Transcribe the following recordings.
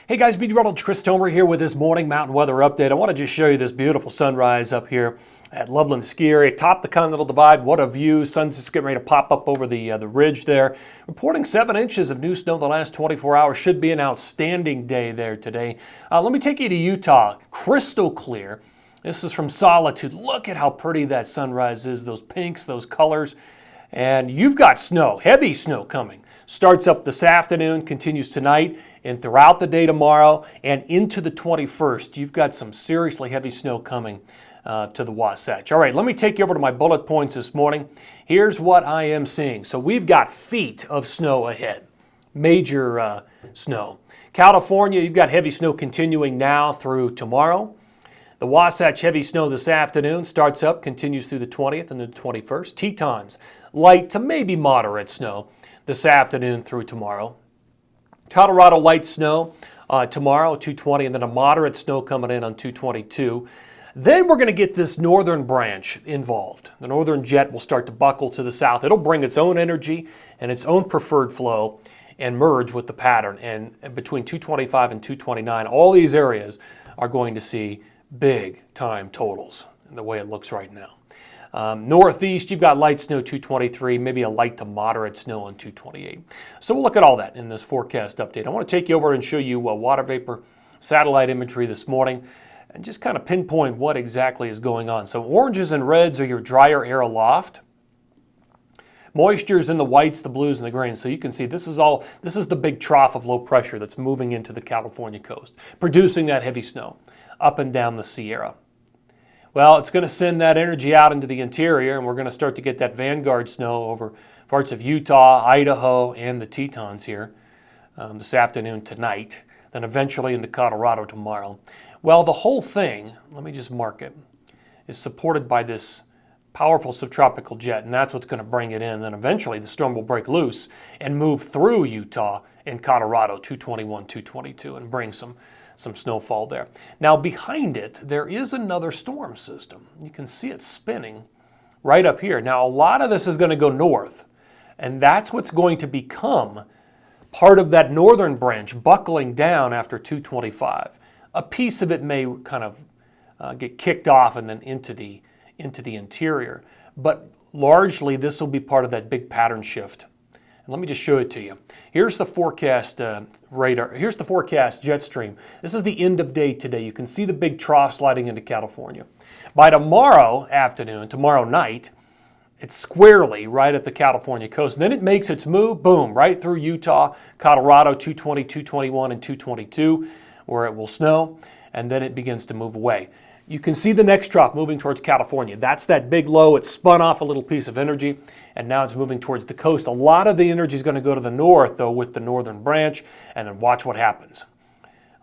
Hey guys, Meteorologist Chris Tomer here with this morning mountain weather update. I want to just show you this beautiful sunrise up here at Loveland Ski Area, top the Continental Divide. What a view. Sun's just getting ready to pop up over the ridge there. Reporting 7 inches of new snow the last 24 hours. Should be an outstanding day there today. Let me take you to Utah. Crystal clear. This is from Solitude. Look at how pretty that sunrise is. Those pinks, those colors. And you've got snow, heavy snow coming. Starts up this afternoon, continues tonight, and throughout the day tomorrow and into the 21st. You've got some seriously heavy snow coming to the Wasatch. All right, let me take you over to my bullet points this morning. Here's what I am seeing. So we've got feet of snow ahead, major snow. California, you've got heavy snow continuing now through tomorrow. The Wasatch, heavy snow this afternoon, starts up, continues through the 20th and the 21st. Tetons, light to maybe moderate snow this afternoon through tomorrow. Colorado, light snow tomorrow, 220, and then a moderate snow coming in on 222. Then we're going to get this northern branch involved. The northern jet will start to buckle to the south. It'll bring its own energy and its own preferred flow and merge with the pattern. And between 225 and 229, all these areas are going to see big time totals in the way it looks right now. Northeast, you've got light snow 223, maybe a light to moderate snow on 228. So we'll look at all that in this forecast update. I want to take you over and show you water vapor satellite imagery this morning and just kind of pinpoint what exactly is going on. So oranges and reds are your drier air aloft. Moisture's in the whites, the blues, and the greens. So you can see this is the big trough of low pressure that's moving into the California coast, producing that heavy snow up and down the Sierra. Well, it's going to send that energy out into the interior, and we're going to start to get that vanguard snow over parts of Utah, Idaho, and the Tetons here this afternoon, tonight, then eventually into Colorado tomorrow. Well, the whole thing, let me just mark it, is supported by this powerful subtropical jet, and that's what's going to bring it in. And then eventually the storm will break loose and move through Utah and Colorado, 221, 222, and bring some snowfall there. Now behind it, there is another storm system. You can see it spinning right up here. Now a lot of this is going to go north, and that's what's going to become part of that northern branch buckling down after 225. A piece of it may kind of get kicked off and then into the interior, but largely this will be part of that big pattern shift. Let me just show it to you. Here's the forecast radar. Here's the forecast jet stream. This is the end of day today. You can see the big trough sliding into California. By tomorrow afternoon, tomorrow night, it's squarely right at the California coast. And then it makes its move, boom, right through Utah, Colorado, 220, 221, and 222, where it will snow, and then it begins to move away. You can see the next trough moving towards California. That's that big low. It spun off a little piece of energy, and now it's moving towards the coast. A lot of the energy is going to go to the north, though, with the northern branch, and then watch what happens.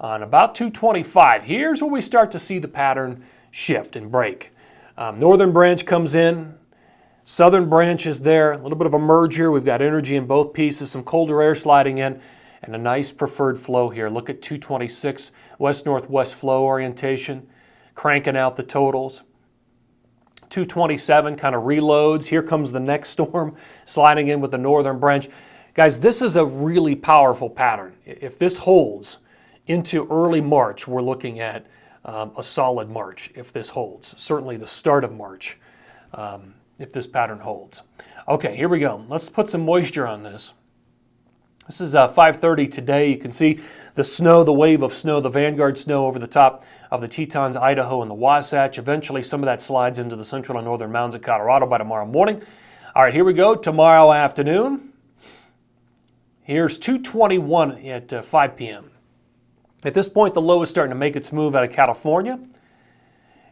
On about 225, here's where we start to see the pattern shift and break. Northern branch comes in. Southern branch is there. A little bit of a merger. We've got energy in both pieces, some colder air sliding in, and a nice preferred flow here. Look at 226, west-northwest flow orientation, cranking out the totals. 227 kind of reloads. Here comes the next storm sliding in with the northern branch. Guys, this is a really powerful pattern. If this holds into early March, we're looking at a solid March if this holds. Certainly the start of March if this pattern holds. Okay, here we go. Let's put some moisture on this. This is 5:30 today. You can see the snow, the wave of snow, the vanguard snow over the top of the Tetons, Idaho, and the Wasatch. Eventually, some of that slides into the central and northern mountains of Colorado by tomorrow morning. All right, here we go. Tomorrow afternoon. Here's 221 at 5 p.m. At this point, the low is starting to make its move out of California.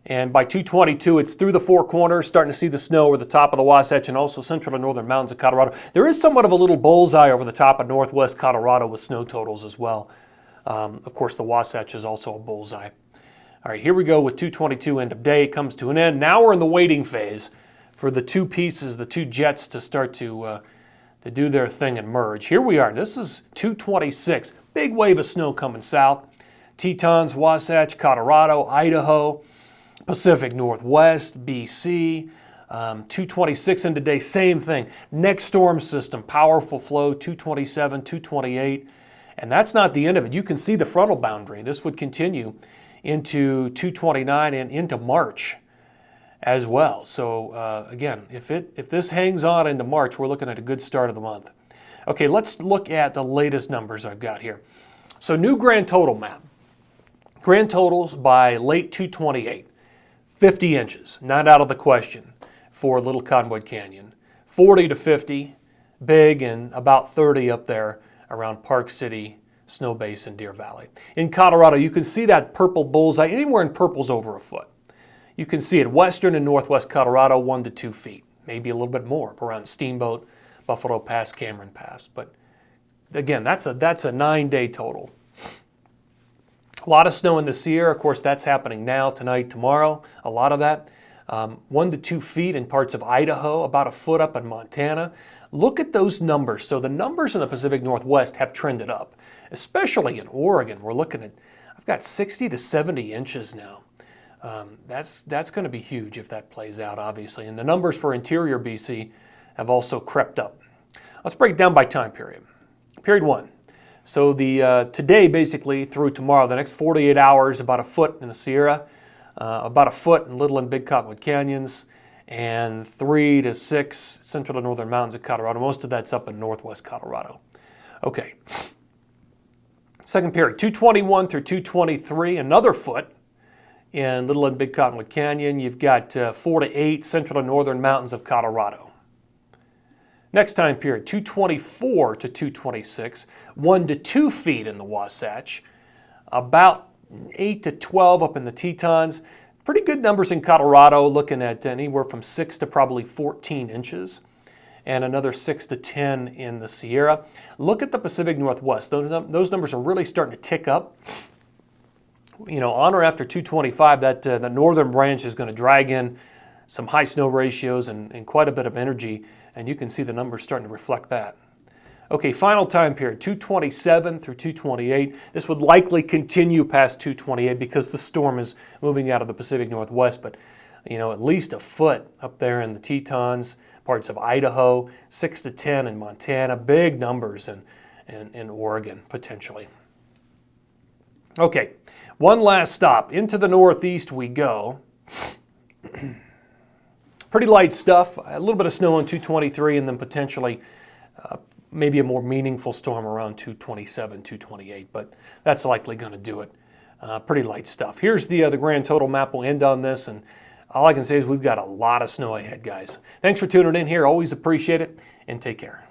And by 222, it's through the Four Corners, starting to see the snow over the top of the Wasatch and also central and northern mountains of Colorado. There is somewhat of a little bullseye over the top of northwest Colorado with snow totals as well. Of course, the Wasatch is also a bullseye. All right, here we go with 222, end of day. It comes to an end. Now we're in the waiting phase for the two pieces, the two jets to start to do their thing and merge. Here we are. This is 226. Big wave of snow coming south. Tetons, Wasatch, Colorado, Idaho, Pacific Northwest, BC, 226 in today, same thing. Next storm system, powerful flow, 227, 228. And that's not the end of it. You can see the frontal boundary. This would continue into 229 and into March as well. So again, if this hangs on into March, we're looking at a good start of the month. Okay, let's look at the latest numbers I've got here. So new grand total map. Grand totals by late 228. 50 inches, not out of the question for Little Cottonwood Canyon. 40 to 50, big, and about 30 up there around Park City, Snow Basin, Deer Valley. In Colorado, you can see that purple bullseye. Anywhere in purple's over a foot. You can see it western and northwest Colorado, 1 to 2 feet, maybe a little bit more around Steamboat, Buffalo Pass, Cameron Pass. But again, that's a 9-day total. A lot of snow in the Sierra. Of course, that's happening now, tonight, tomorrow. A lot of that. 1 to 2 feet in parts of Idaho, about a foot up in Montana. Look at those numbers. So the numbers in the Pacific Northwest have trended up, especially in Oregon. We're looking at, I've got 60 to 70 inches now. That's going to be huge if that plays out, obviously. And the numbers for interior BC have also crept up. Let's break it down by time period. Period 1. So the today, basically, through tomorrow, the next 48 hours, about a foot in the Sierra, about a foot in Little and Big Cottonwood Canyons, and 3 to 6 central to northern mountains of Colorado. Most of that's up in northwest Colorado. Okay. Second period, 221 through 223, another foot in Little and Big Cottonwood Canyon. You've got 4 to 8 central to northern mountains of Colorado. Next time period, 224 to 226, 1 to 2 feet in the Wasatch, about 8 to 12 up in the Tetons. Pretty good numbers in Colorado, looking at anywhere from 6 to probably 14 inches, and another 6 to 10 in the Sierra. Look at the Pacific Northwest. Those numbers are really starting to tick up. You know, on or after 225, that the northern branch is going to drag in some high snow ratios and quite a bit of energy, and you can see the numbers starting to reflect that. Okay, final time period, 227 through 228. This would likely continue past 228 because the storm is moving out of the Pacific Northwest, but you know, at least a foot up there in the Tetons, parts of Idaho, 6 to 10 in Montana, big numbers in Oregon potentially. Okay, one last stop. Into the northeast we go. Pretty light stuff, a little bit of snow on 223, and then potentially maybe a more meaningful storm around 227, 228, but that's likely going to do it. Pretty light stuff. Here's the grand total map. We'll end on this, and all I can say is we've got a lot of snow ahead, guys. Thanks for tuning in here. Always appreciate it, and take care.